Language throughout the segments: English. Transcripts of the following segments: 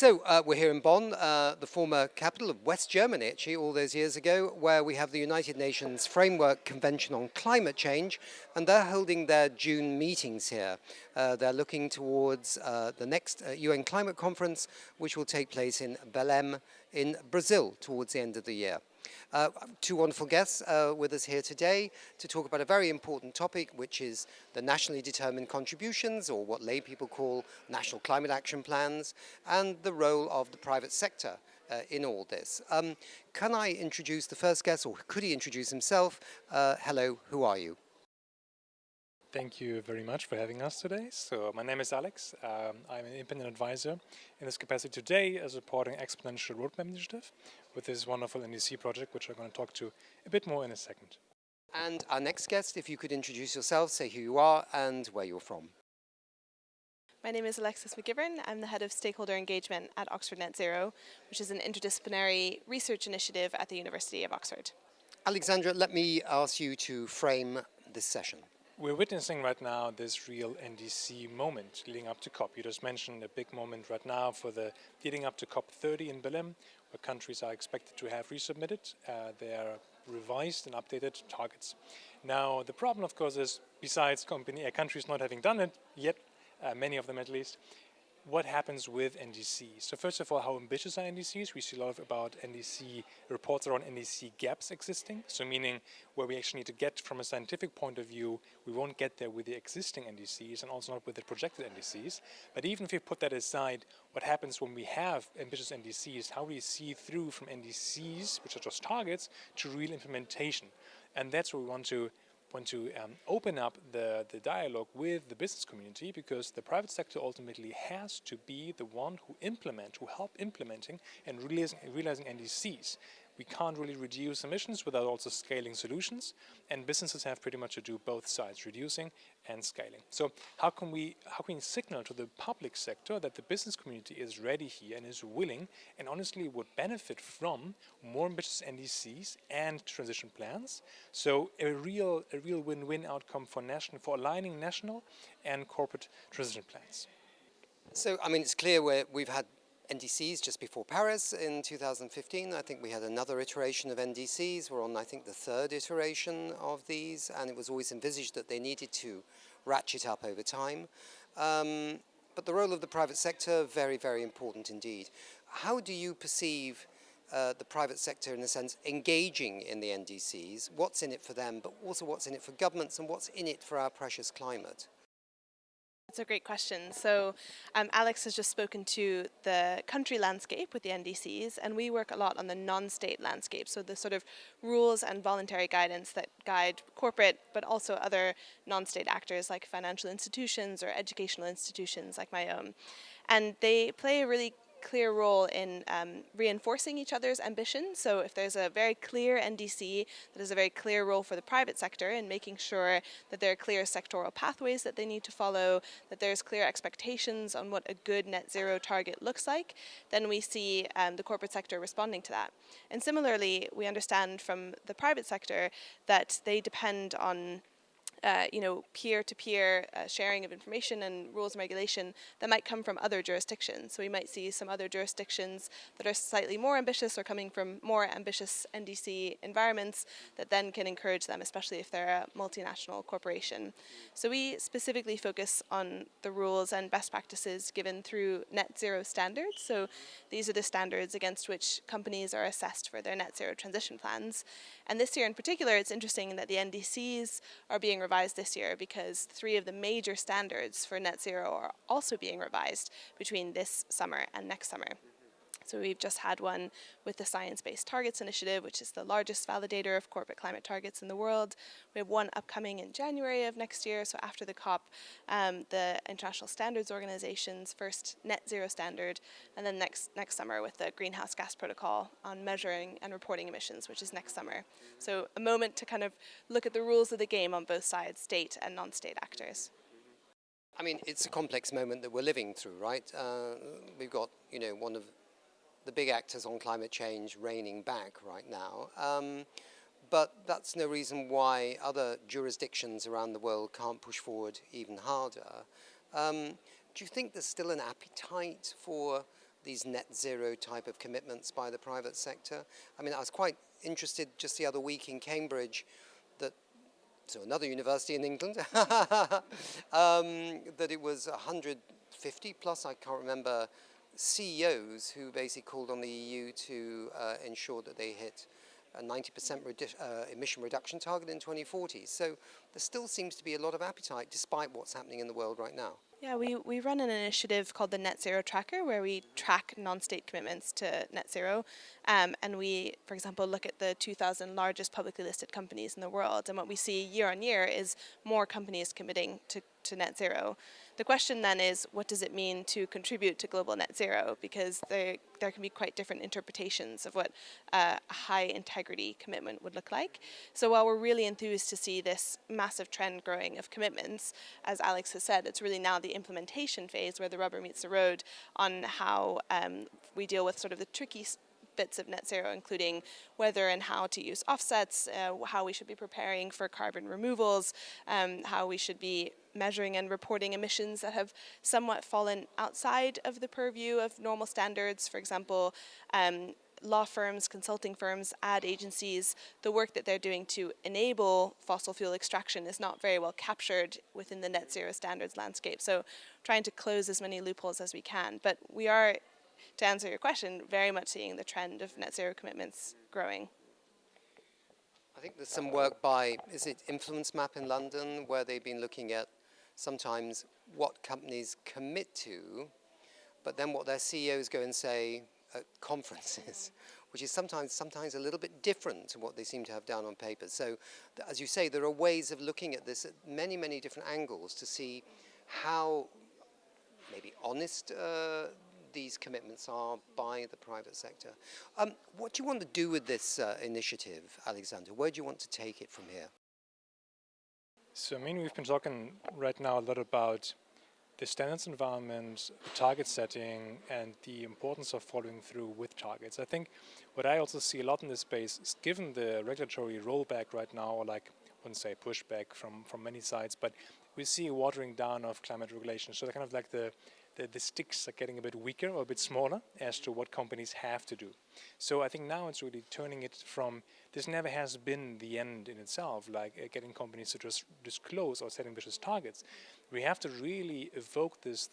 We're here in Bonn, the former capital of West Germany, actually, all those years ago, where we have the United Nations Framework Convention on Climate Change, and they're holding their June meetings here. They're looking towards the next UN Climate Conference, which will take place in Belém in Brazil towards the end of the year. Two wonderful guests with us here today to talk about a very important topic, which is the nationally determined contributions, or what lay people call national climate action plans, and the role of the private sector in all this. Can I introduce the first guest, or could he introduce himself? Hello, who are you? Thank you very much for having us today. So my name is Alex. I'm an independent advisor in this capacity today, supporting Exponential Roadmap Initiative with this wonderful NDC project, which I'm going to talk to a bit more in a second. And our next guest, if you could introduce yourself, say who you are and where you're from. My name is Alexis McGivern. I'm the head of Stakeholder Engagement at Oxford Net Zero, which is an interdisciplinary research initiative at the University of Oxford. Alexandra, let me ask you to frame this session. We're witnessing right now this real NDC moment leading up to COP. You just mentioned a big moment right now for the leading up to COP 30 in Belém, where countries are expected to have resubmitted their revised and updated targets. Now, the problem, of course, is besides countries not having done it yet, many of them at least, what happens with NDCs? So first of all, how ambitious are NDCs? We see a lot about NDC reports around NDC gaps existing. So meaning where we actually need to get from a scientific point of view, we won't get there with the existing NDCs and also not with the projected NDCs. But even if we put that aside, what happens when we have ambitious NDCs? How do we see through from NDCs, which are just targets, to real implementation? And that's what we want to open up the dialogue with the business community, because the private sector ultimately has to be the one who help implementing and realizing NDCs. We can't really reduce emissions without also scaling solutions, and businesses have pretty much to do both sides, reducing and scaling. So how can we signal to the public sector that the business community is ready here and is willing and honestly would benefit from more ambitious NDCs and transition plans? So a real win-win outcome for aligning national and corporate transition plans. So, I mean, it's clear we've had NDCs just before Paris in 2015. I think we had another iteration of NDCs. We're on, I think, the third iteration of these, and it was always envisaged that they needed to ratchet up over time. But the role of the private sector, very, very important indeed. How do you perceive the private sector, in a sense, engaging in the NDCs? What's in it for them, but also what's in it for governments, and what's in it for our precious climate? That's a great question. So Alex has just spoken to the country landscape with the NDCs, and we work a lot on the non-state landscape, so the sort of rules and voluntary guidance that guide corporate but also other non-state actors like financial institutions or educational institutions like my own. And they play a really clear role in reinforcing each other's ambition. So if there's a very clear NDC that is a very clear role for the private sector in making sure that there are clear sectoral pathways that they need to follow, that there's clear expectations on what a good net zero target looks like, then we see the corporate sector responding to that. And similarly, we understand from the private sector that they depend on peer-to-peer sharing of information and rules and regulation that might come from other jurisdictions. So we might see some other jurisdictions that are slightly more ambitious or coming from more ambitious NDC environments that then can encourage them, especially if they're a multinational corporation. So we specifically focus on the rules and best practices given through net zero standards. So these are the standards against which companies are assessed for their net zero transition plans. And this year in particular, it's interesting that the NDCs are being revised this year because 3 of the major standards for net zero are also being revised between this summer and next summer. So we've just had one with the Science Based Targets Initiative, which is the largest validator of corporate climate targets in the world. We have one upcoming in January of next year, so after the COP, the International Standards Organization's first net zero standard, and then next summer with the Greenhouse Gas Protocol on measuring and reporting emissions, which is next summer. So a moment to kind of look at the rules of the game on both sides, state and non-state actors. I mean, it's a complex moment that we're living through, right? We've got, one of the big actors on climate change reigning back right now. But that's no reason why other jurisdictions around the world can't push forward even harder. Do you think there's still an appetite for these net zero type of commitments by the private sector? I mean, I was quite interested just the other week in Cambridge that, so another university in England, that it was 150 plus, I can't remember, CEOs who basically called on the EU to ensure that they hit a 90% emission reduction target in 2040. So there still seems to be a lot of appetite despite what's happening in the world right now. Yeah, we run an initiative called the Net Zero Tracker where we track non-state commitments to net zero. And we, for example, look at the 2,000 largest publicly listed companies in the world. And what we see year on year is more companies committing to net zero. The question then is, what does it mean to contribute to global net zero? Because there can be quite different interpretations of what a high integrity commitment would look like. So while we're really enthused to see this massive trend growing of commitments, as Alex has said, it's really now the implementation phase where the rubber meets the road on how we deal with sort of the tricky bits of net zero, including whether and how to use offsets, how we should be preparing for carbon removals, how we should be measuring and reporting emissions that have somewhat fallen outside of the purview of normal standards. For example, law firms, consulting firms, ad agencies, the work that they're doing to enable fossil fuel extraction is not very well captured within the net zero standards landscape. So trying to close as many loopholes as we can. But we are, to answer your question, very much seeing the trend of net zero commitments growing. I think there's some work by, is it Influence Map in London, where they've been looking at sometimes what companies commit to, but then what their CEOs go and say at conferences, which is sometimes a little bit different to what they seem to have down on paper. So, as you say, there are ways of looking at this at many, many different angles to see how maybe honest these commitments are by the private sector. What do you want to do with this initiative, Alexander? Where do you want to take it from here? So, I mean, we've been talking right now a lot about the standards environment, the target setting, and the importance of following through with targets. I think what I also see a lot in this space is, given the regulatory rollback right now, or like, I wouldn't say pushback from many sides, but we see a watering down of climate regulation. So kind of like the sticks are getting a bit weaker or a bit smaller as to what companies have to do. So I think now it's really turning it from, this never has been the end in itself, like getting companies to just disclose or set ambitious targets. We have to really evoke this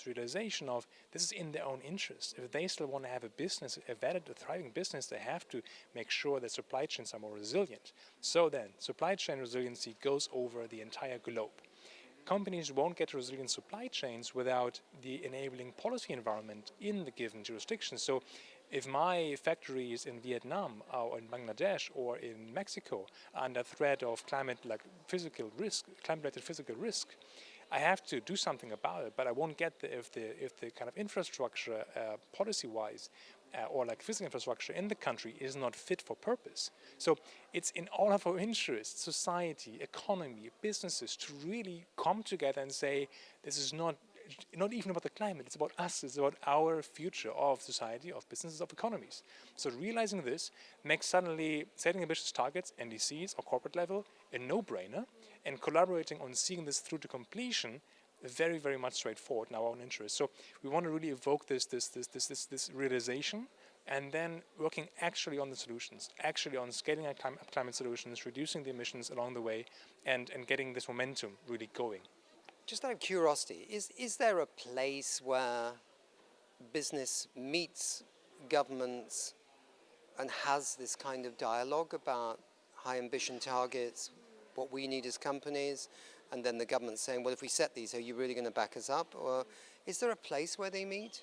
realization of this is in their own interest. If they still want to have a business, a valid, a thriving business, they have to make sure that supply chains are more resilient. So then, supply chain resiliency goes over the entire globe. Companies won't get resilient supply chains without the enabling policy environment in the given jurisdiction. So if my factories in Vietnam or in Bangladesh or in Mexico are under threat of climate-related physical risk, I have to do something about it, but I won't get there if the kind of infrastructure policy-wise or like physical infrastructure in the country is not fit for purpose. So it's in all of our interests, society, economy, businesses, to really come together and say, this is not even about the climate, it's about us, it's about our future of society, of businesses, of economies. So realizing this makes suddenly setting ambitious targets, NDCs or corporate level, a no-brainer, and collaborating on seeing this through to completion very, very much straightforward in our own interest. So we want to really evoke this realization, and then working actually on the solutions, actually on scaling our climate solutions, reducing the emissions along the way, and getting this momentum really going. Just out of curiosity, is there a place where business meets governments and has this kind of dialogue about high ambition targets, what we need as companies, and then the government saying, well, if we set these, are you really going to back us up? Or is there a place where they meet?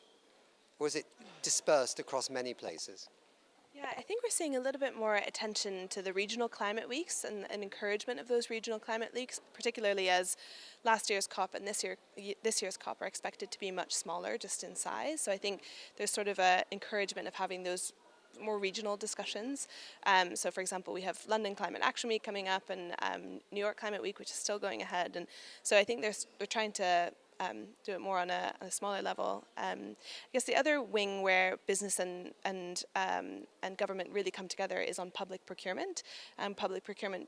Or is it dispersed across many places? Yeah, I think we're seeing a little bit more attention to the regional climate weeks and encouragement of those regional climate weeks, particularly as last year's COP and this year's COP are expected to be much smaller just in size. So I think there's sort of an encouragement of having those more regional discussions. So for example, we have London Climate Action Week coming up and New York Climate Week, which is still going ahead. And so I think they're trying to do it more on a smaller level. I guess the other wing where business and government really come together is on public procurement. Public procurement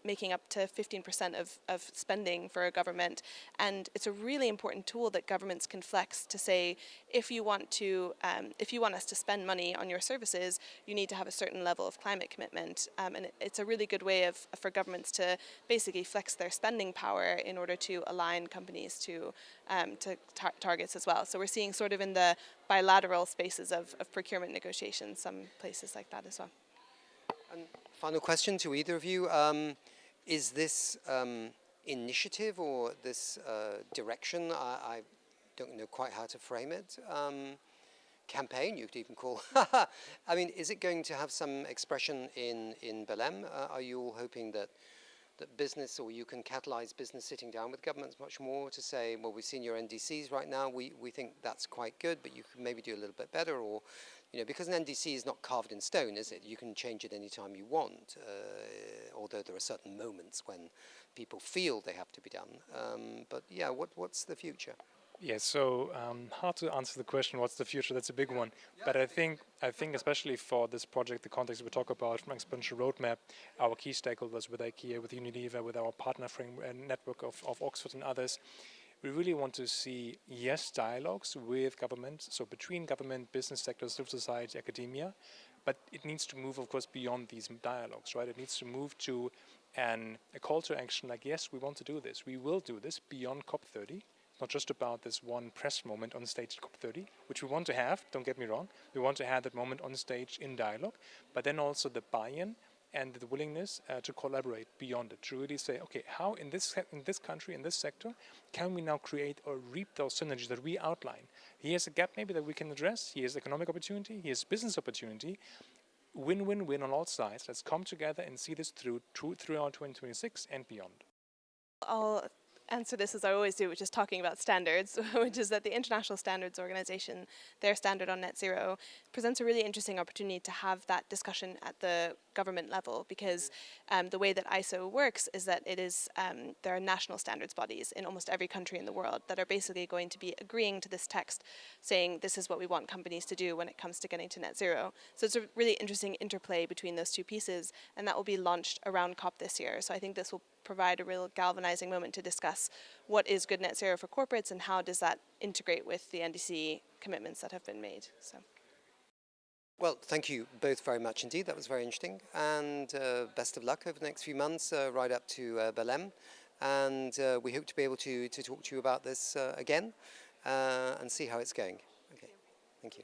making up to 15% of spending for a government. And it's a really important tool that governments can flex to say, if you want us to spend money on your services, you need to have a certain level of climate commitment. And it's a really good way for governments to basically flex their spending power in order to align companies to targets as well. So we're seeing sort of in the bilateral spaces of procurement negotiations, some places like that as well. And final question to either of you. Is this initiative or this direction, I don't know quite how to frame it, campaign you could even call, I mean, is it going to have some expression in Belém? Are you all hoping that business, or you can catalyze business sitting down with governments much more to say, well, we've seen your NDCs right now, we think that's quite good, but you can maybe do a little bit better, or, you know, because an NDC is not carved in stone, is it? You can change it anytime you want, although there are certain moments when people feel they have to be done. But yeah, what's the future? Yeah, so hard to answer the question, what's the future? That's a big one. But I think especially for this project, the context we talk about from Exponential Roadmap, our key stakeholders with IKEA, with Unilever, with our partner network of Oxford and others, we really want to see, yes, dialogues with government, so between government, business sectors, civil society, academia, but it needs to move, of course, beyond these dialogues, right? It needs to move to a call to action like, yes, we want to do this. We will do this beyond COP30. Not just about this one press moment on stage at COP30, which we want to have, don't get me wrong. We want to have that moment on stage in dialogue, but then also the buy-in and the willingness to collaborate beyond it, to really say, okay, how in this country, in this sector, can we now create or reap those synergies that we outline? Here's a gap maybe that we can address. Here's economic opportunity. Here's business opportunity. Win-win-win on all sides. Let's come together and see this throughout 2026 and beyond. I'll answer this as I always do, which is talking about standards, which is that the International Standards Organization, their standard on net zero, presents a really interesting opportunity to have that discussion at the government level, because the way that ISO works is that it is there are national standards bodies in almost every country in the world that are basically going to be agreeing to this text, saying this is what we want companies to do when it comes to getting to net zero. So it's a really interesting interplay between those two pieces, and that will be launched around COP this year. So I think this will provide a real galvanizing moment to discuss what is good net zero for corporates and how does that integrate with the NDC commitments that have been made. So. Well, thank you both very much indeed. That was very interesting. And best of luck over the next few months, right up to Belém. And we hope to be able to talk to you about this again and see how it's going. Okay, thank you.